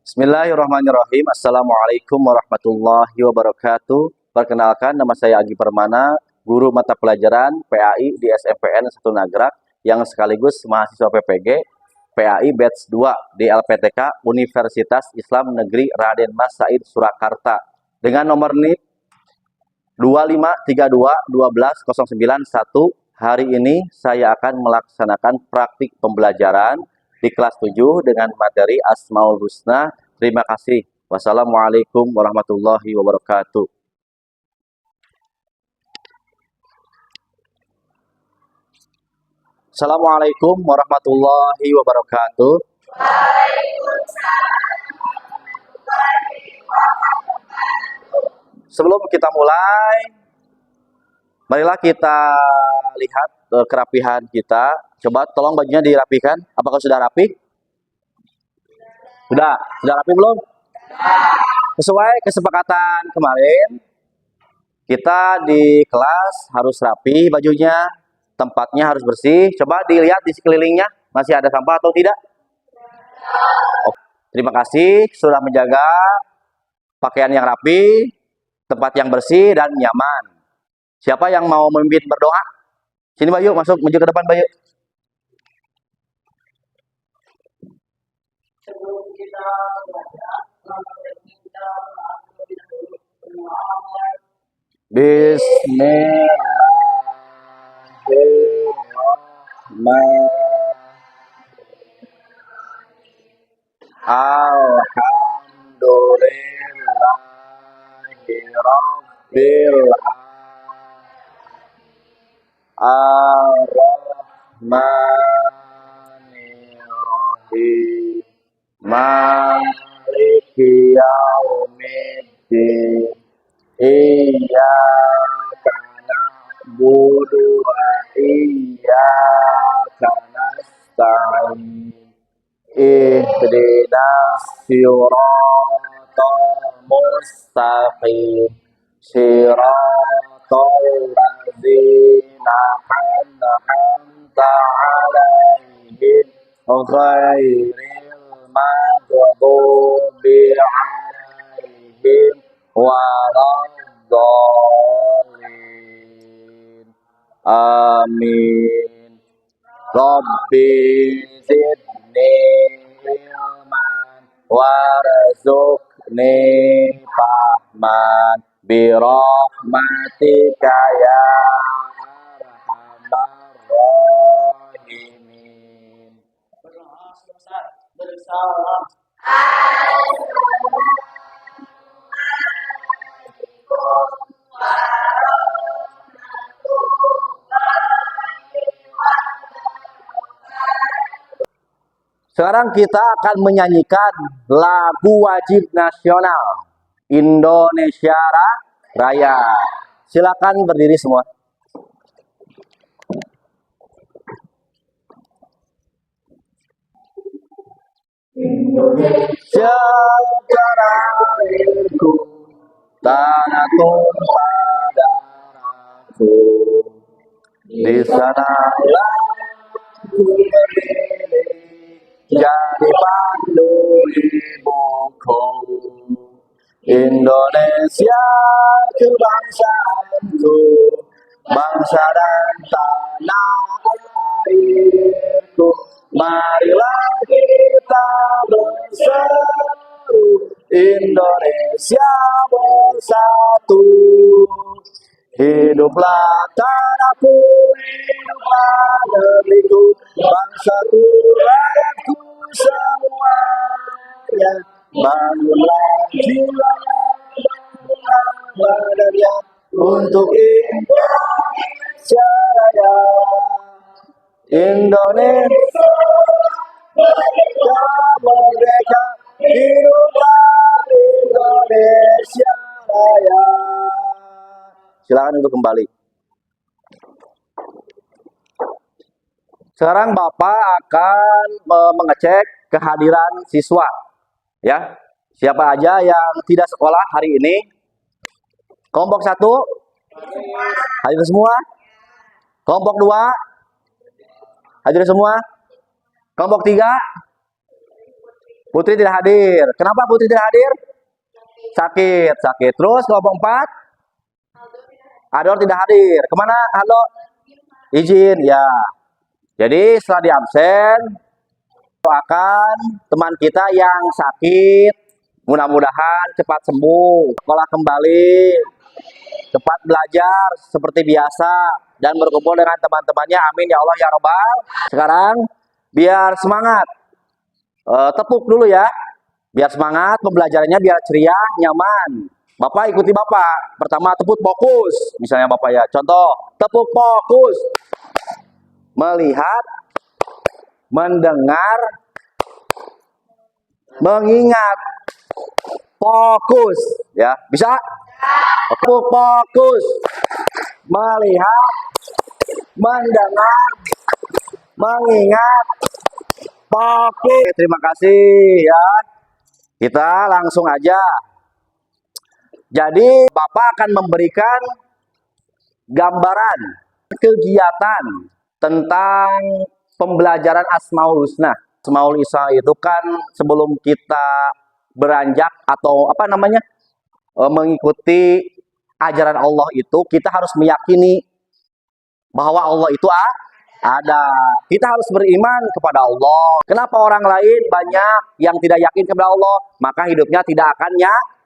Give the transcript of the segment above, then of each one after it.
Bismillahirrahmanirrahim. Assalamualaikum warahmatullahi wabarakatuh. Perkenalkan, nama saya Agi Permana, guru mata pelajaran PAI di SMPN 1 Nagrak yang sekaligus mahasiswa PPG PAI Batch 2 di LPTK Universitas Islam Negeri Raden Mas Said Surakarta dengan nomor NIP 25321201. Hari ini saya akan melaksanakan praktik pembelajaran di kelas 7 dengan materi Asmaul Husna. Terima kasih. Wassalamualaikum warahmatullahi wabarakatuh. Assalamualaikum warahmatullahi wabarakatuh. Sebelum kita mulai, marilah kita lihat kerapihan kita. Coba tolong bajunya dirapikan. Apakah sudah rapi? Sudah rapi belum? Sesuai kesepakatan kemarin, kita di kelas harus rapi bajunya, tempatnya harus bersih. Coba dilihat di sekelilingnya, masih ada sampah atau tidak? Oh, terima kasih sudah menjaga pakaian yang rapi, tempat yang bersih dan nyaman. Siapa yang mau memimpin berdoa? Sini Bayu, masuk, maju ke depan Bayu. Sebelum kita belajar, kita Bismillahirrahmanirrahim. Alhamdulillahirabbil Ar-Rahmanir-Rahim. Maliki yaumiddin. Iyyaka na'budu wa iyyaka nasta'in. Ihdinas siratal mustaqim. Siratal ladzina an'amta 'alaihim ghairil maghdubi 'alaihim waladdallin. Amin. Rabbi zidni ilman warzuqni fahman birahmatika ya arhamar rahimin. berdoa selesai bersalam. Sekarang kita akan menyanyikan lagu wajib nasional Indonesia Raya. Silakan berdiri semua. Indonesia tanahku, tanah tumpah darahku. Di sanalah ku berdiri, jadi pandu ibuku. Indonesia kebangsaanku, bangsa dan tanah airku. Marilah kita berseru, Indonesia bersatu. Hiduplah tanahku, hiduplah negeriku, bangsaku, rakyatku semuanya. Bangunlah jiwanya, bangunlah badannya untuk Indonesia Raya. Indonesia merdeka, merdeka, hiduplah Indonesia Raya. Silakan duduk kembali. Sekarang Bapak akan mengecek kehadiran siswa. Ya, siapa aja yang tidak sekolah hari ini? Kelompok 1 hadir semua. Kelompok 2 hadir semua. Kelompok 3 Putri tidak hadir. Kenapa Putri tidak hadir? Sakit, sakit. Terus kelompok 4, Ador tidak hadir. Kemana Aldo? Izin, ya. Jadi setelah di absen, doakan teman kita yang sakit, mudah-mudahan cepat sembuh, sekolah kembali, cepat belajar seperti biasa, dan berkumpul dengan teman-temannya. Amin ya Allah ya Robbal. Sekarang biar semangat, tepuk dulu ya, biar semangat pembelajarannya, biar ceria, nyaman. Bapak ikuti Bapak. Pertama tepuk fokus, misalnya Bapak ya. Contoh, tepuk fokus. Melihat, mendengar, mengingat. Fokus, ya. Bisa? Tepuk fokus. Melihat, mendengar, mengingat. Fokus. Terima kasih ya. Kita langsung aja. Jadi Bapak akan memberikan gambaran kegiatan tentang pembelajaran Asmaul Husna. Asmaul Husna itu kan sebelum kita beranjak atau apa namanya mengikuti ajaran Allah itu, kita harus meyakini bahwa Allah itu ada. Kita harus beriman kepada Allah. Kenapa orang lain banyak yang tidak yakin kepada Allah? Maka hidupnya tidak akan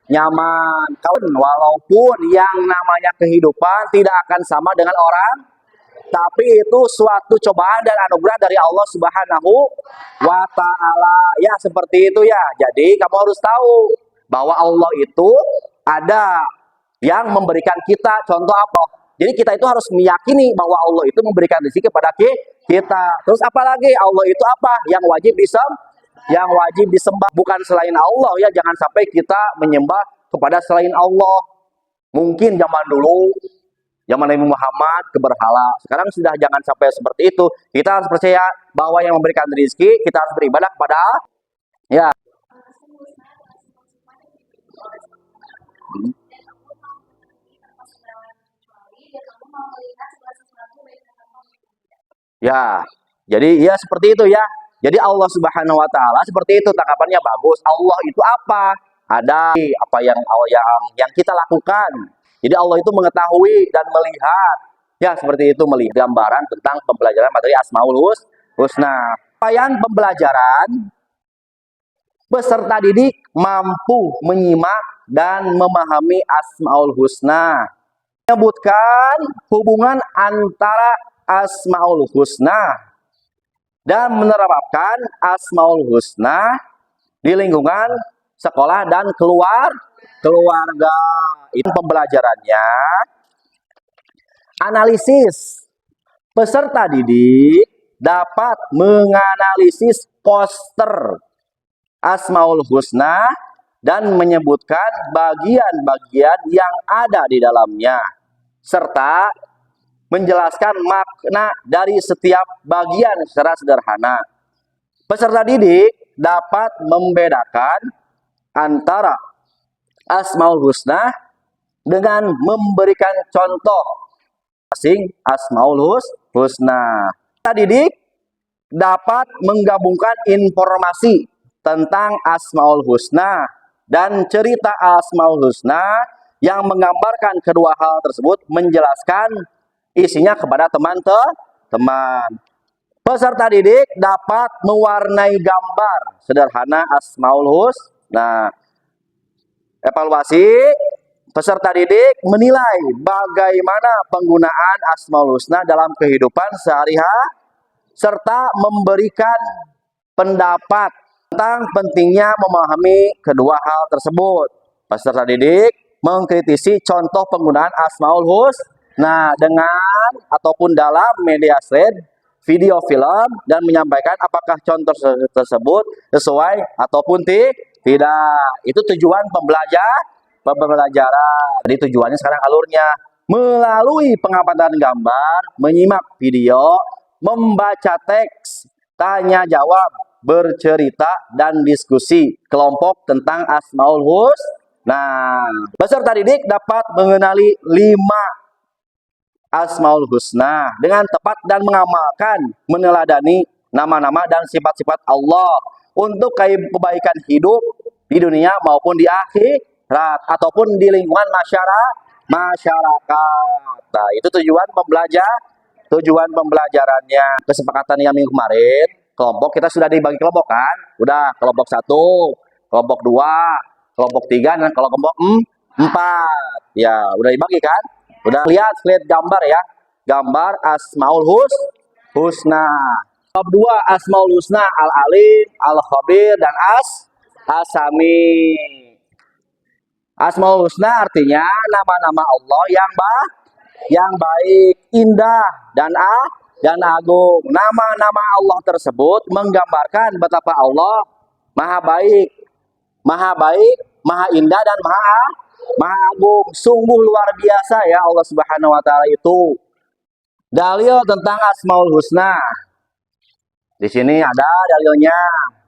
nyaman. Walaupun yang namanya kehidupan tidak akan sama dengan orang, tapi itu suatu cobaan dan anugerah dari Allah Subhanahu wa Ta'ala. Ya, seperti itu ya. Jadi kamu harus tahu bahwa Allah itu ada yang memberikan kita. Contoh apa? Jadi kita itu harus meyakini bahwa Allah itu memberikan rezeki kepada kita. Terus apalagi Allah itu apa? Yang wajib disembah, bukan selain Allah ya. Jangan sampai kita menyembah kepada selain Allah. Mungkin zaman dulu, zaman Nabi Muhammad ke berhala. Sekarang sudah jangan sampai seperti itu. Kita harus percaya bahwa yang memberikan rezeki, kita harus beribadah kepada ya. Ya, jadi ya seperti itu ya. Jadi Allah Subhanahu wa Ta'ala seperti itu, tanggapannya bagus. Allah itu apa? Ada apa yang kita lakukan. Jadi Allah itu mengetahui dan melihat. Ya, seperti itu, melihat gambaran tentang pembelajaran materi Asmaul Husna. Capaian pembelajaran, peserta didik mampu menyimak dan memahami Asmaul Husna. Menyebutkan hubungan antara Asmaul Husna dan menerapkan Asmaul Husna di lingkungan sekolah dan keluarga. Itu pembelajarannya. Analisis. Peserta didik dapat menganalisis poster Asmaul Husna dan menyebutkan bagian-bagian yang ada di dalamnya, serta menjelaskan makna dari setiap bagian secara sederhana. Peserta didik dapat membedakan antara Asmaul Husna dengan memberikan contoh masing Asmaul Husna. Peserta didik dapat menggabungkan informasi tentang Asmaul Husna dan cerita Asmaul Husna yang menggambarkan kedua hal tersebut, menjelaskan isinya kepada teman-teman. Peserta didik dapat mewarnai gambar sederhana Asmaul Husna. Evaluasi, peserta didik menilai bagaimana penggunaan Asmaul Husna dalam kehidupan sehari-hari serta memberikan pendapat tentang pentingnya memahami kedua hal tersebut. Peserta didik mengkritisi contoh penggunaan Asmaul Husna dengan ataupun dalam media slide, video, film, dan menyampaikan apakah contoh tersebut sesuai ataupun tidak. Itu tujuan pembelajaran. Jadi tujuannya sekarang alurnya melalui pengamatan gambar, menyimak video, membaca teks, tanya jawab, bercerita, dan diskusi kelompok tentang Asmaul Husna. Peserta didik dapat mengenali 5 Asmaul Husna dengan tepat dan mengamalkan, meneladani nama-nama dan sifat-sifat Allah, untuk kebaikan hidup di dunia maupun di akhirat ataupun di lingkungan masyarakat. Nah, itu tujuan pembelajarannya. Kesepakatan yang minggu kemarin, kelompok kita sudah dibagi kelompok kan? Udah, kelompok 1, kelompok 2, kelompok 3, dan kelompok 4. Ya, udah dibagi kan? Udah lihat gambar ya. Gambar Asmaul Husna. Bab 2 Asmaul Husna Al-Alim, Al-Khabir, dan As-Sami. Asmaul Husna artinya nama-nama Allah yang baik, indah, dan agung. Nama-nama Allah tersebut menggambarkan betapa Allah maha baik, maha indah, dan maha agung. Sungguh luar biasa ya Allah Subhanahu wa taala itu. Dalil tentang Asmaul Husna. Di sini ada dalilnya.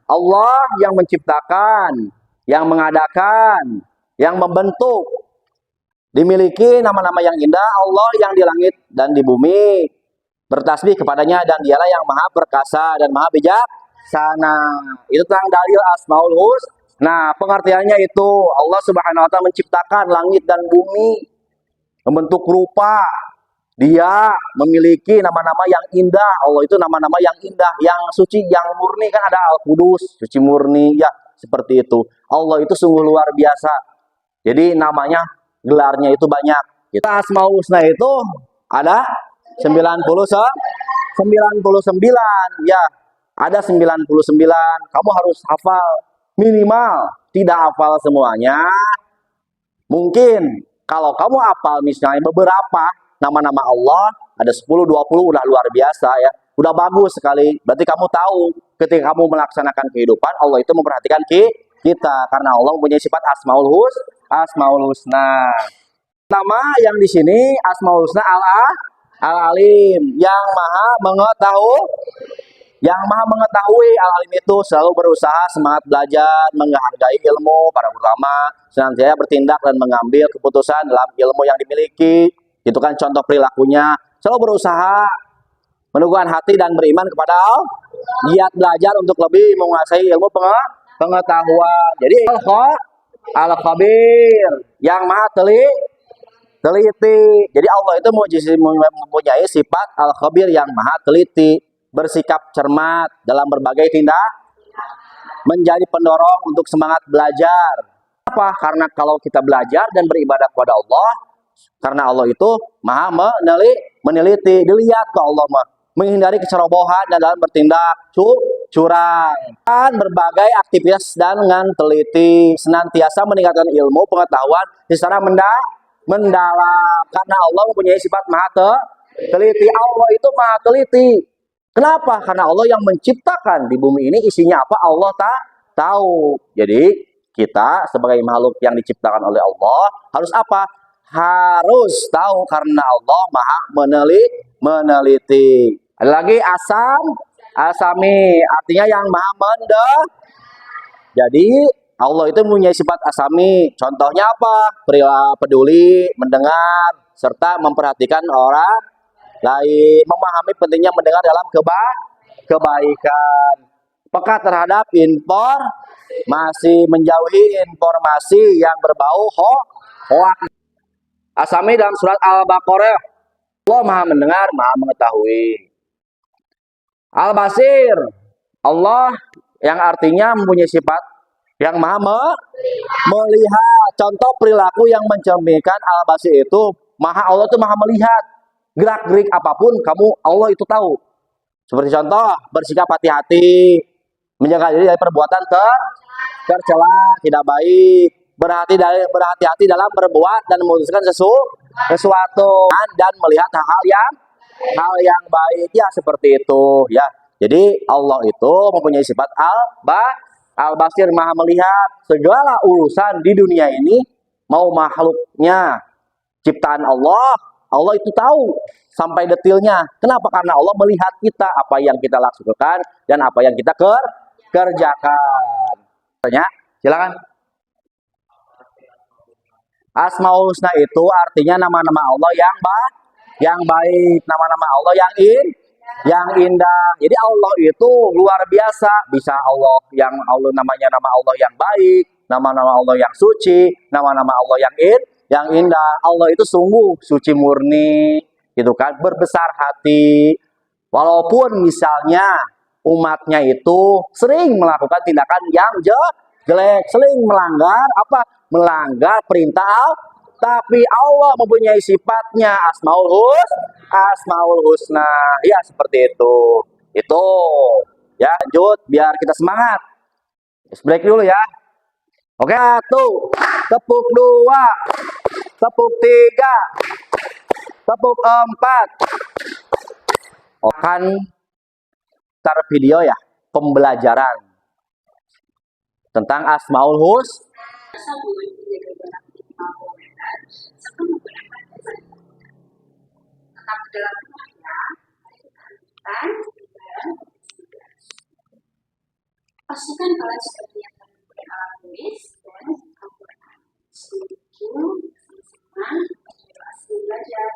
Allah yang menciptakan, yang mengadakan, yang membentuk. Dimiliki nama-nama yang indah, Allah yang di langit dan di bumi. Bertasbih kepadanya, dan dialah yang maha perkasa dan maha bijaksana. Itu tentang dalil Asmaul Husna. Nah, pengertiannya itu Allah Subhanahu wa taala menciptakan langit dan bumi, membentuk rupa. Dia memiliki nama-nama yang indah. Allah itu nama-nama yang indah, yang suci, yang murni. Kan ada Al-Qudus, suci murni. Ya, seperti itu. Allah itu sungguh luar biasa. Jadi namanya, gelarnya itu banyak. Kita Asmaul Husna itu ada 99. Ya, ada 99. Kamu harus hafal minimal. Tidak hafal semuanya. Mungkin kalau kamu hafal misalnya beberapa nama-nama Allah, ada 10, 20, udah luar biasa ya. Udah bagus sekali. Berarti kamu tahu ketika kamu melaksanakan kehidupan, Allah itu memperhatikan kita. Karena Allah mempunyai sifat Asmaul Husna. Nama yang di sini Asmaul Husna Al-Alim, yang maha mengetahui. Al-Alim itu selalu berusaha, semangat belajar, menghargai ilmu para ulama, senantiasa bertindak dan mengambil keputusan dalam ilmu yang dimiliki. Itu kan contoh perilakunya. Selalu berusaha, meneguhkan hati dan beriman kepada Allah. Giat belajar untuk lebih menguasai ilmu pengetahuan. Jadi Al-Khabir, yang maha teliti. Jadi Allah itu mempunyai sifat Al-Khabir, yang maha teliti, bersikap cermat dalam berbagai tindak, menjadi pendorong untuk semangat belajar. Apa? Karena kalau kita belajar dan beribadah kepada Allah, karena Allah itu maha meneliti. Dilihat ke Allah menghindari kecerobohan dan dalam bertindak curang, dan berbagai aktivitas dengan teliti, senantiasa meningkatkan ilmu pengetahuan secara mendalam. Karena Allah mempunyai sifat maha teliti. Allah itu maha teliti. Kenapa? Karena Allah yang menciptakan di bumi ini isinya apa, Allah tahu. Jadi kita sebagai makhluk yang diciptakan oleh Allah harus apa? Harus tahu, karena Allah maha meneliti. Ada lagi Asami, artinya yang maha Jadi Allah itu mempunyai sifat Asami. Contohnya apa? Peduli, mendengar, serta memperhatikan orang lain, memahami pentingnya mendengar dalam kebaikan, peka terhadap informasi, menjauhi informasi yang berbau hoak. Asami dalam surat Al-Baqarah, Allah maha mendengar, maha mengetahui. Al-Basir, Allah yang artinya mempunyai sifat yang maha melihat. Contoh perilaku yang mencerminkan Al-Basir itu, Allah itu maha melihat. Gerak-gerik apapun Allah itu tahu. Seperti contoh, bersikap hati-hati, menjaga diri dari perbuatan tercela, tidak baik, berhati-hati dalam berbuat dan memutuskan sesuatu, dan melihat hal yang baik, ya seperti itu ya. Jadi Allah itu mempunyai sifat Al-Basir, maha melihat segala urusan di dunia ini, mau makhluknya ciptaan Allah itu tahu sampai detailnya. Kenapa? Karena Allah melihat kita, apa yang kita lakukan dan apa yang kita kerjakan. Silakan. Asmaul Husna itu artinya nama-nama Allah yang baik, nama-nama Allah yang yang indah. Jadi Allah itu luar biasa. Bisa Allah namanya nama Allah yang baik, nama-nama Allah yang suci, nama-nama Allah yang indah. Allah itu sungguh suci murni, gitu kan, berbesar hati. Walaupun misalnya umatnya itu sering melakukan tindakan yang jelek, sering melanggar apa? Melanggar perintah, tapi Allah mempunyai sifatnya Asmaul Husna. Ya seperti itu. Itu. Ya, lanjut biar kita semangat. Break dulu ya. Oke, tuh. Tepuk 2, tepuk 3, tepuk 4. Akan tar video ya, pembelajaran tentang Asmaul Husna. Tetap dalam rumahnya, dan pastikan kalian sudah menyiapkan buku alat tulis dan Al-Quran. Setuju, sama-sama, motivasi belajar.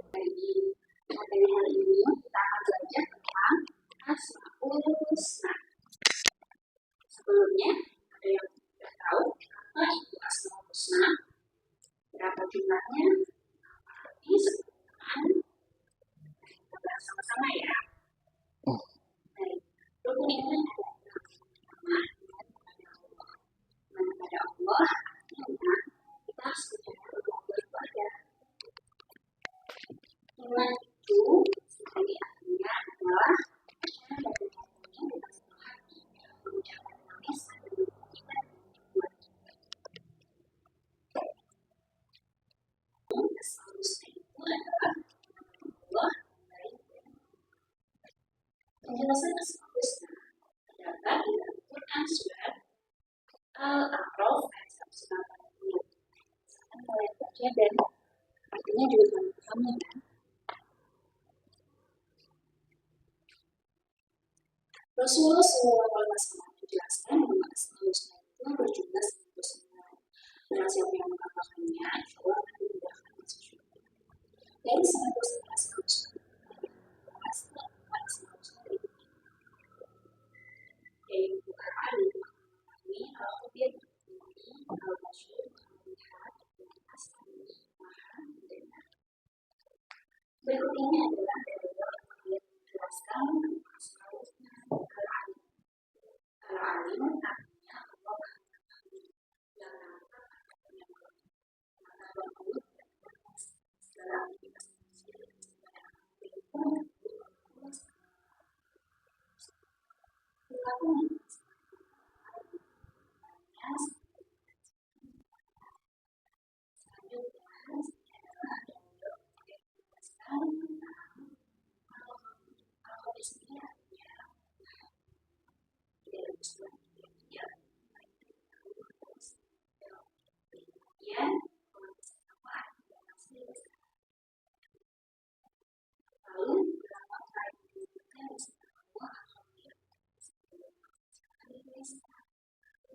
Jadi, materi hari ini kita akan belajar tentang Asmaul Husna. Sebelumnya, ada yang sudah tahu apa itu Asmaul Husna? Berapa jumlahnya? Ini sebutkan. Kita bahas sama-sama ya. Baik, rukun iman adalah pertama, kepada Allah, artinya kita harus percaya bahwa Allah itu ada. Iman itu sendiri artinya adalah percaya dan meyakini dengan sepenuh hati, mengucapkan manis dan beriman dengan Asmaul Husna itu adalah Allah baik dan penjelasan Asmaul Husna terdapat di dalam Quran surat Al-A'raf ayat 180. Silakan kalian baca dan artinya juga kalian pahami kan? Rasulullah SAW menjelaskan bahwa Asmaul Husna itu berjumlah 99. Barang siapa yang mengamalkannya, insya Allah akan dimudahkan masuk surga. Dari 99 Asmaul Husna, Asmaul Husna berikut yaitu Al-Alim, Al-Rahmi, Al-Khabir, Al-Mu'min, Al-Bashir, Al-Mihad, Al-Asmi, Maha, Mendengar. Berikut ini adalah dalil yang menjelaskan Asmaul Husna. Al-Alim. Al-Alim artinya Allah Maha Mengetahui. Yang nampak akan yang mengetahui mulut dan nafas segala aktivitas manusia dan segala aktivitas perilaku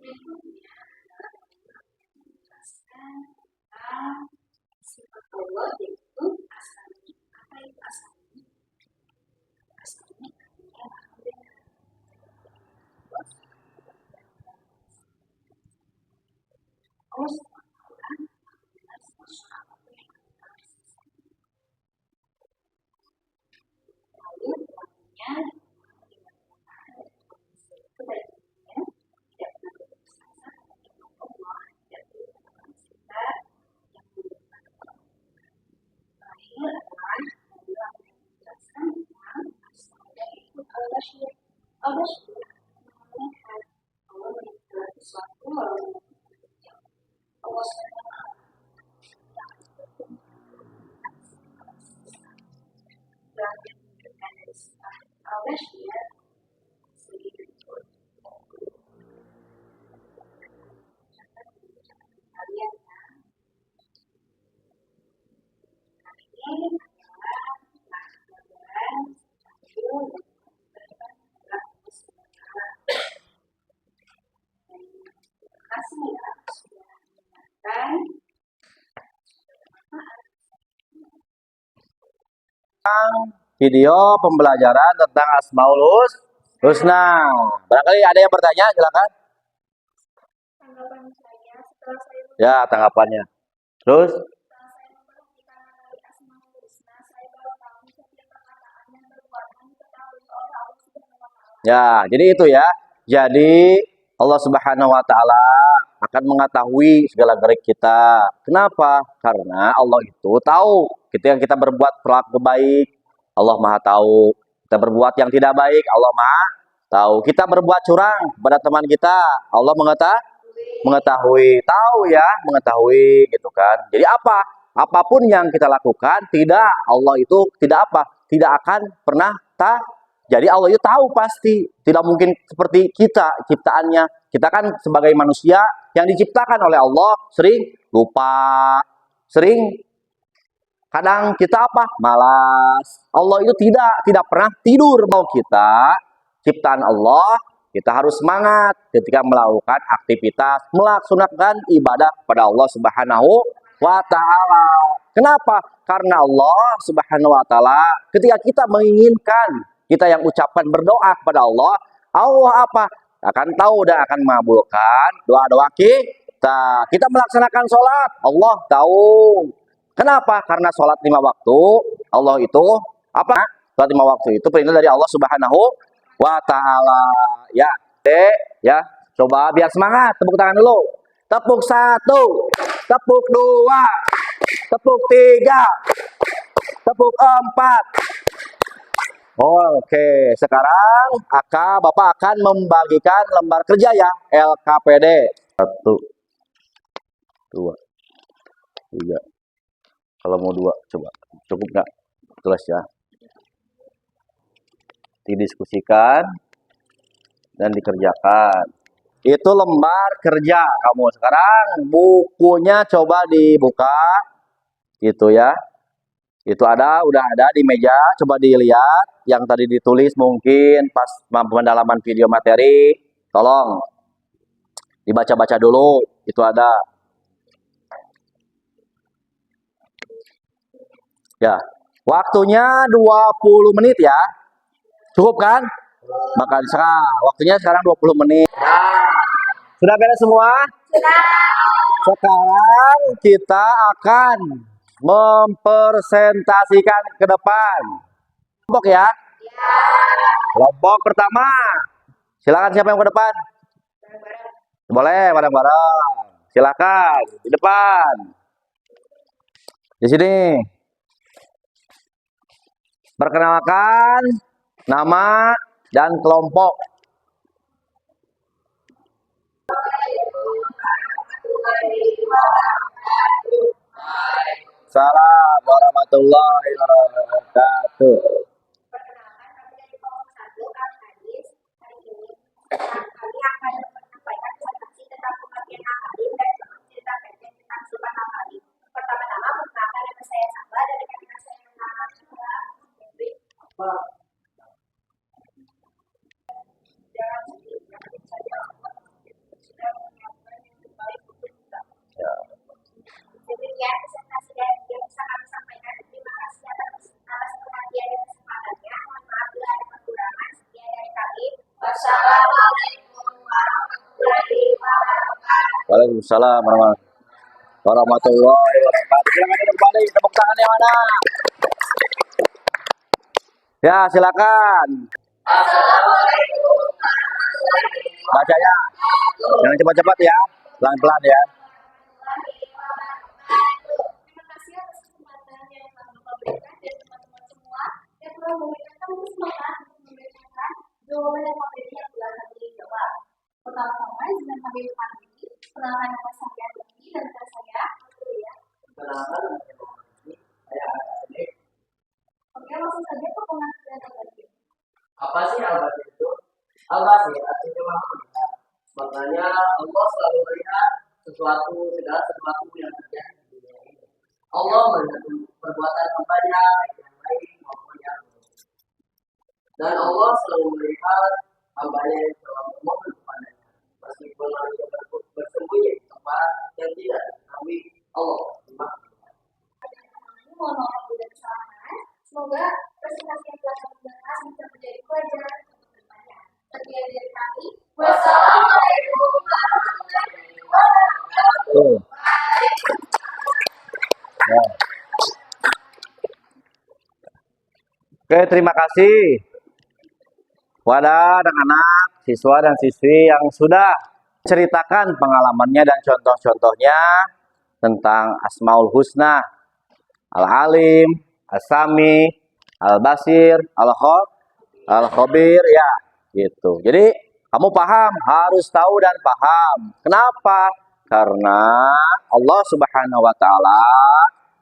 berikutnya adalah menjelaskan tentang sifat Allah yaitu asami. Apa itu asami? Asami artinya Maha Mendengar. Allah SWT mendengar semua apapun yang kita rasakan. Lalu orangnya dengan Tuhan dan kondisi kebaikannya tidak pernah berputus asa dengan Allah dan tidak melakukan sekitar yang menunjukkan Allah. Terakhir adalah Nabiullah yang menjelaskan tentang asma'ullah yaitu Al-Bashir. Al-Bashir artinya melihat. Allah melihat sesuatu lalu menunjukkan Allah SWT yang menunjukkan dari sifat Al-Bashir sebagai berikut. Kalian ini adalah gambaran video yang berlaku sementara. Terima kasih ya sudah mendengarkan. video pembelajaran tentang Asmaul Husna. Barangkali ada yang bertanya, silakan. Tanggapan saya setelah saya Ya, tanggapannya. Terus, setelah saya memperhatikan analis Asmaul Husna, saya baru tahu setiap perkataan dan perbuatan diketahui oleh Allah Subhanahu wa Ta'ala. ya, jadi itu ya. Jadi Allah Subhanahu wa taala akan mengetahui segala gerak kita. Kenapa? Karena Allah itu tahu ketika kita berbuat perilaku baik, Allah Maha tahu. Kita berbuat yang tidak baik, Allah Maha tahu. Kita berbuat curang pada teman kita, Allah mengetahui, tahu ya, mengetahui gitu kan. Jadi apa? Apapun yang kita lakukan, tidak, Allah itu tidak apa? Tidak akan pernah jadi Allah itu tahu pasti. Tidak mungkin seperti kita ciptaannya. Kita kan sebagai manusia yang diciptakan oleh Allah sering lupa, sering kadang kita apa? Malas. Allah itu tidak pernah tidur. Mau kita ciptaan Allah, kita harus semangat ketika melakukan aktivitas, melaksanakan ibadah kepada Allah Subhanahu wa taala. Kenapa? Karena Allah Subhanahu wa taala ketika kita menginginkan, kita yang ucapkan berdoa kepada Allah, Allah apa? Akan tahu dan akan mengabulkan doa-doa kita. Kita melaksanakan sholat, Allah tahu. Kenapa? Karena sholat 5 waktu, Allah itu apa? Sholat 5 waktu itu perintah dari Allah Subhanahu wa taala. Ya, ya. Coba biar semangat, tepuk tangan dulu. Tepuk 1, tepuk 2, tepuk 3, tepuk 4. Oke, sekarang Bapak akan membagikan lembar kerja ya, LKPD. 1, 2, 3. Kalau mau 2, coba. Cukup nggak? Tulis ya. Didiskusikan dan dikerjakan. Itu lembar kerja kamu. Sekarang bukunya coba dibuka. Itu ya. Itu udah ada di meja. Coba dilihat. Yang tadi ditulis mungkin pas pendalaman video materi. Tolong dibaca-baca dulu. Itu ada. Ya. Waktunya 20 menit ya. Cukup kan? Maka waktunya sekarang 20 menit. Sudah beres semua? Sekarang kita akan mempresentasikan ke depan. Kelompok ya? Kelompok pertama. Silakan siapa yang ke depan? Boleh, bareng-bareng. Silakan di depan. Di sini. Perkenalkan nama dan kelompok. Salam warahmatullahi wabarakatuh. Perkenalkan, kami dari kelompok 1, Kang Hadis. Hari ini kami akan menyampaikan presentasi tentang pengertian akalim dan cerita pendek tentang sifat akalim. Pertama-tama, perkenalkan nama saya Samba dan rekan-rekan saya yang nama Hendrik. Dalam setiap yang saja Allah sudah menyiapkan yang terbaik untuk kita. Demikian presentasi yang bisa kami sampaikan. Terima kasih atas perhatian dan kesempatannya. Mohon maaf bila ada kekurangan. Sekian dari kami. Wassalamualaikum warahmatullahi wabarakatuh. Waalaikumsalam warahmatullahi wabarakatuh. Silakan duduk kembali. Tepuk tangannya mana? Ya, silakan. Assalamualaikum warahmatullahi wabarakatuh. Bacanya. Jangan cepat-cepat ya. Pelan-pelan ya. Terima kasih atas kesempatan yang telah Bapak berikan dan teman-teman semua yang telah memberikan kami kesempatan untuk membacakan jawaban dan materi yang telah kami jawab. Pertama-tama, dengan kami menghadiri, perkenalkan nama saya Dini dan rekan saya Julia. Oke, langsung saja ke pengertian Al-Basir. Apa sih Al-Basir itu? Al-Basir artinya maha melihat. Makanya Allah selalu melihat segala sesuatu yang terjadi di dunia ini. Allah melihat perbuatan hambanya baik yang baik maupun yang buruk. Dan Allah selalu melihat hambanya yang telah memohon kepadanya. Meskipun manusia bersembunyi di tempat yang tidak diketahui Allah. Mohon maaf bila kesalahan. Semoga Oke, terima kasih kepada anak-anak, siswa dan siswi yang sudah ceritakan pengalamannya dan contoh-contohnya tentang Asmaul Husna, Al-Alim, As-Sami, Al-Basir, Al-Khabir, ya, gitu. Jadi kamu paham, harus tahu dan paham. Kenapa? Karena Allah Subhanahu wa taala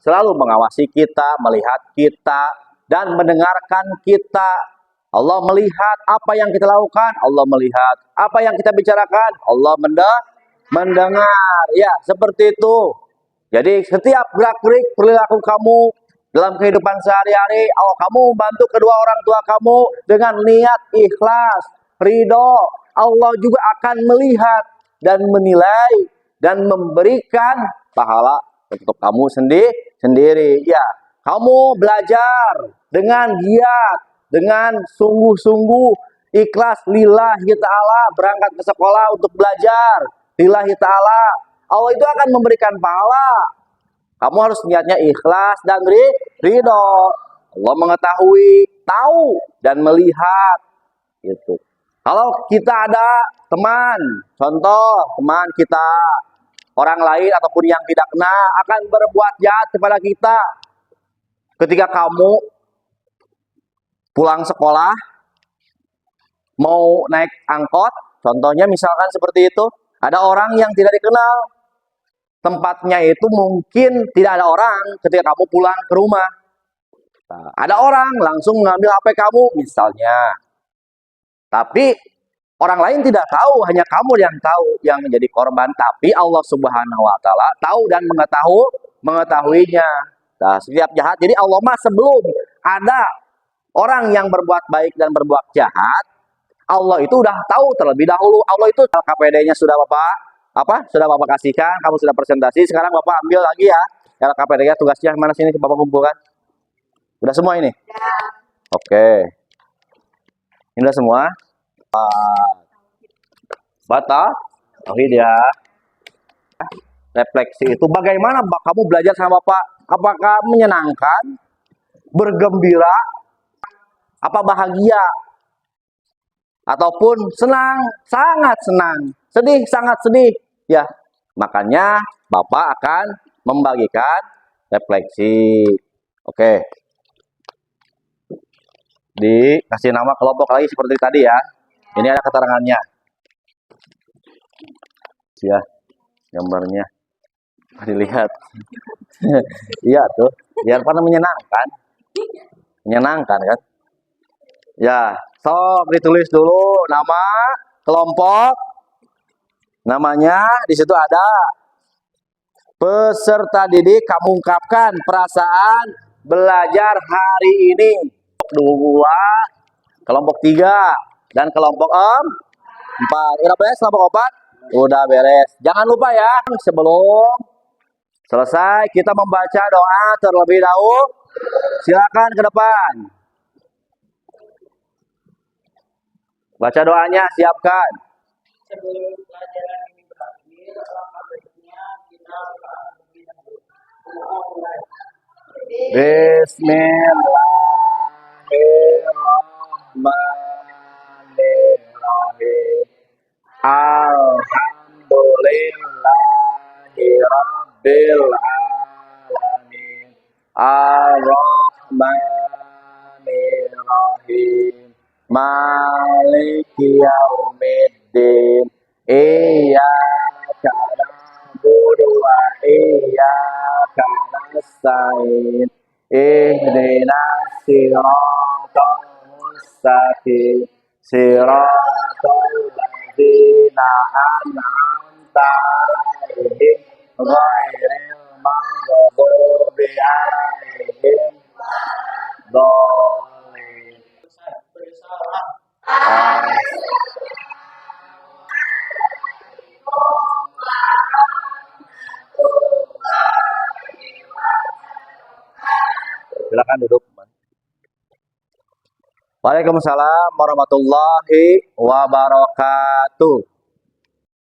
selalu mengawasi kita, melihat kita dan mendengarkan kita. Allah melihat apa yang kita lakukan, Allah melihat apa yang kita bicarakan, Allah mendengar. Ya, seperti itu. Jadi setiap gerak-gerik perilaku kamu dalam kehidupan sehari-hari, kamu membantu kedua orang tua kamu dengan niat ikhlas, ridho, Allah juga akan melihat dan menilai dan memberikan pahala untuk kamu sendiri. Ya, kamu belajar dengan giat, dengan sungguh-sungguh, ikhlas lillahi ta'ala, berangkat ke sekolah untuk belajar lillahi ta'ala, Allah itu akan memberikan pahala. Kamu harus niatnya ikhlas dan ridho. Allah mengetahui, tahu dan melihat. Gitu. Kalau kita ada teman, contoh teman kita, orang lain ataupun yang tidak kenal akan berbuat jahat kepada kita. Ketika kamu pulang sekolah, mau naik angkot, contohnya misalkan seperti itu, ada orang yang tidak dikenal, tempatnya itu mungkin tidak ada orang ketika kamu pulang ke rumah. Nah, ada orang langsung mengambil HP kamu misalnya. Tapi orang lain tidak tahu, hanya kamu yang tahu yang menjadi korban. Tapi Allah Subhanahu wa taala tahu dan mengetahuinya. Nah, setiap jahat. Jadi Allah mah sebelum ada orang yang berbuat baik dan berbuat jahat, Allah itu udah tahu terlebih dahulu. Allah itu KPD-nya sudah sudah Bapak kasihkan, kamu sudah presentasi, sekarang Bapak ambil lagi ya. KPD-nya tugasnya mana sini Bapak kumpulkan? Udah semua ini? Ya. Oke. Ini udah semua? Batal? Tauhid ya. Refleksi itu bagaimana kamu belajar sama Bapak? Apakah menyenangkan? Bergembira? Apa bahagia? Ataupun senang, sangat senang, sedih, sangat sedih. Ya, makanya Bapak akan membagikan refleksi. Oke. Dikasih nama kelompok lagi seperti tadi ya. Ini ada keterangannya. Ya, gambarnya. Dilihat. Iya tuh, biar pada menyenangkan. Menyenangkan kan? Ya, sok ditulis dulu nama kelompok. Namanya di situ ada. Peserta didik kamu ungkapkan perasaan belajar hari ini. Kelompok 2, kelompok 3 dan kelompok 4. Udah beres kelompok 4? Udah beres. Jangan lupa ya, sebelum selesai kita membaca doa terlebih dahulu. Silakan ke depan. Baca doanya, siapkan. Sebelum pelajaran ini berakhir, alangkah baiknya kita lebih dahulu. Bismillahirrahmanirrahim. Alhamdulillahirabbil alamin. Ar-Rahmanirrahim. Maliki yaumiddin. Iyyaka na'budu wa iyyaka nasta'in. Ihdinas siratal mustaqim. Siratal ladzina an'amta 'alaihim ghairil maghdubi 'alaihim waladdallin. Silakan duduk. Waalaikumsalam warahmatullahi wabarakatuh.